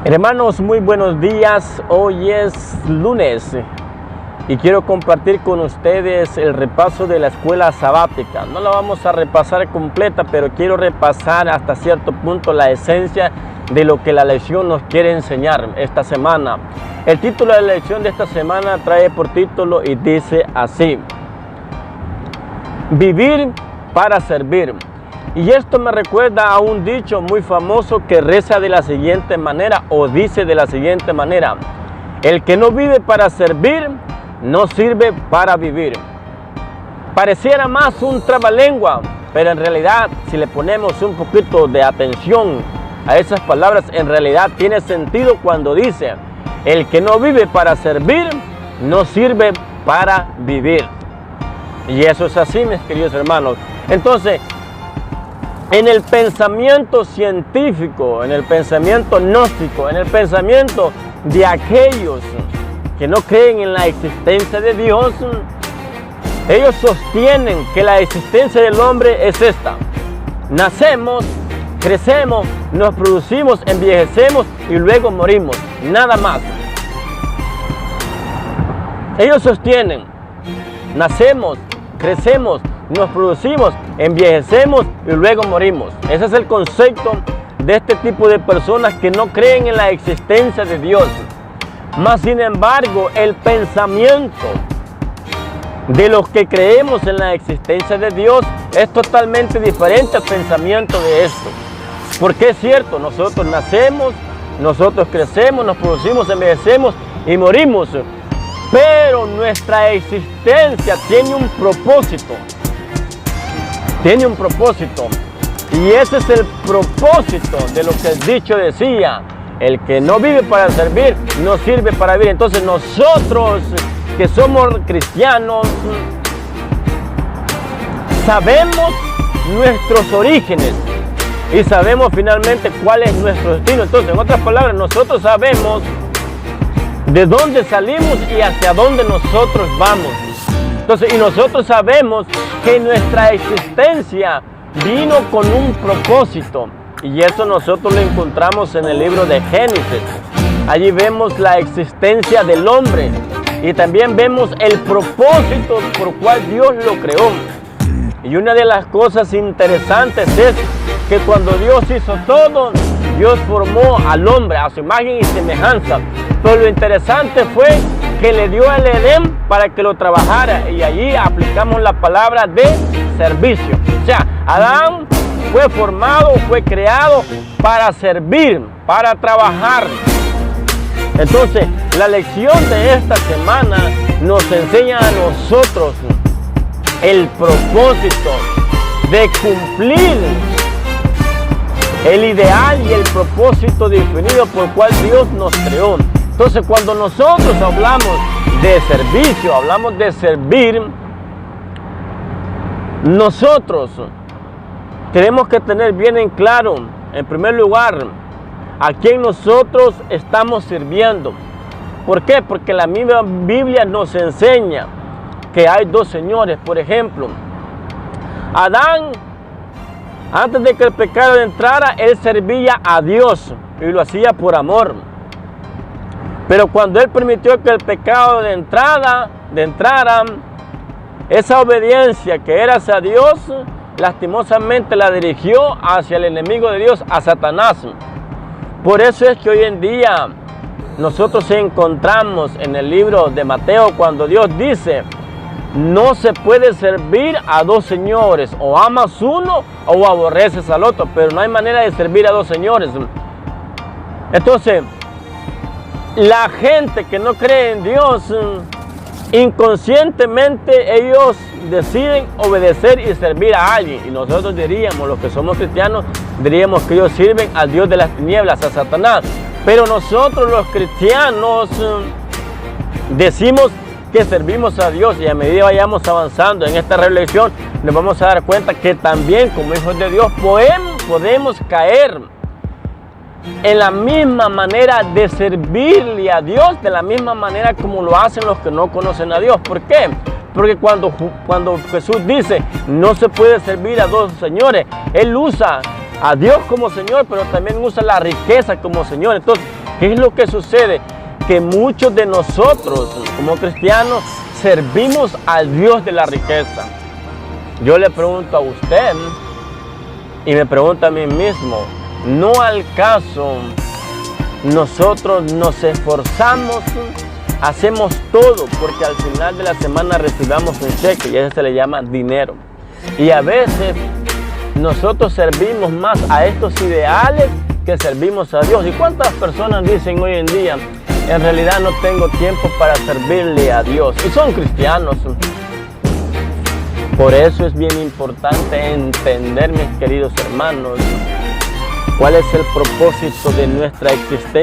Hermanos, muy buenos días. Hoy es lunes y quiero compartir con ustedes el repaso de la escuela sabática. No la vamos a repasar completa, pero quiero repasar hasta cierto punto la esencia de lo que la lección nos quiere enseñar esta semana. El título de la lección de esta semana trae por título y dice así: Vivir para servir. Y esto me recuerda a un dicho muy famoso que reza de la siguiente manera, o dice de la siguiente manera: el que no vive para servir, no sirve para vivir. Pareciera más un trabalengua, pero en realidad, si le ponemos un poquito de atención a esas palabras, en realidad tiene sentido cuando dice: el que no vive para servir, no sirve para vivir. Y eso es así, mis queridos hermanos. Entonces, en el pensamiento científico, en el pensamiento gnóstico, en el pensamiento de aquellos que no creen en la existencia de Dios, ellos sostienen que la existencia del hombre es esta: nacemos, crecemos, nos producimos, envejecemos y luego morimos, nada más. Ellos sostienen: nacemos, crecemos, nos producimos, envejecemos y luego morimos. Ese es el concepto de este tipo de personas que no creen en la existencia de Dios. Mas sin embargo, el pensamiento de los que creemos en la existencia de Dios es totalmente diferente al pensamiento de esto. Porque es cierto, nosotros nacemos, nosotros crecemos, nos producimos, envejecemos y morimos. Pero nuestra existencia tiene un propósito. Tiene un propósito. Y ese es el propósito de lo que el dicho decía: el que no vive para servir, no sirve para vivir. Entonces nosotros que somos cristianos, sabemos nuestros orígenes y sabemos finalmente cuál es nuestro destino. Entonces, en otras palabras, nosotros sabemos de dónde salimos y hacia dónde nosotros vamos. Entonces, y nosotros sabemos que nuestra existencia vino con un propósito. Y eso nosotros lo encontramos en el libro de Génesis. Allí vemos la existencia del hombre y también vemos el propósito por cual Dios lo creó. Y una de las cosas interesantes es que cuando Dios hizo todo, Dios formó al hombre a su imagen y semejanza. Pero lo interesante fue que le dio el Edén para que lo trabajara, y allí aplicamos la palabra de servicio. O sea, Adán fue formado, fue creado para servir, para trabajar. Entonces, la lección de esta semana nos enseña a nosotros el propósito de cumplir el ideal y el propósito definido por cual Dios nos creó. Entonces, cuando nosotros hablamos de servicio, hablamos de servir, nosotros tenemos que tener bien en claro, en primer lugar, a quién nosotros estamos sirviendo. ¿Por qué? Porque la misma Biblia nos enseña que hay dos señores. Por ejemplo, Adán, antes de que el pecado entrara, él servía a Dios y lo hacía por amor. Pero cuando él permitió que el pecado entrara, esa obediencia que era hacia Dios, lastimosamente la dirigió hacia el enemigo de Dios, a Satanás. Por eso es que hoy en día nosotros encontramos en el libro de Mateo cuando Dios dice: no se puede servir a dos señores, o amas uno o aborreces al otro, pero no hay manera de servir a dos señores. Entonces, la gente que no cree en Dios, inconscientemente ellos deciden obedecer y servir a alguien. Y nosotros diríamos, los que somos cristianos, diríamos que ellos sirven al Dios de las tinieblas, a Satanás. Pero nosotros los cristianos decimos que servimos a Dios, y a medida que vayamos avanzando en esta reflexión nos vamos a dar cuenta que también como hijos de Dios podemos caer en la misma manera de servirle a Dios, de la misma manera como lo hacen los que no conocen a Dios. ¿Por qué? Porque cuando Jesús dice no se puede servir a dos señores, Él usa a Dios como Señor, pero también usa la riqueza como Señor. Entonces, ¿Qué es lo que sucede? Que muchos de nosotros, como cristianos, servimos al Dios de la riqueza. Yo le pregunto a usted y me pregunto a mí mismo, ¿no al caso nosotros nos esforzamos, hacemos todo porque al final de la semana recibamos un cheque y eso se le llama dinero? Y a veces nosotros servimos más a estos ideales que servimos a Dios. ¿Y cuántas personas dicen hoy en día, en realidad no tengo tiempo para servirle a Dios? Y son cristianos. Por eso es bien importante entender, mis queridos hermanos, cuál es el propósito de nuestra existencia.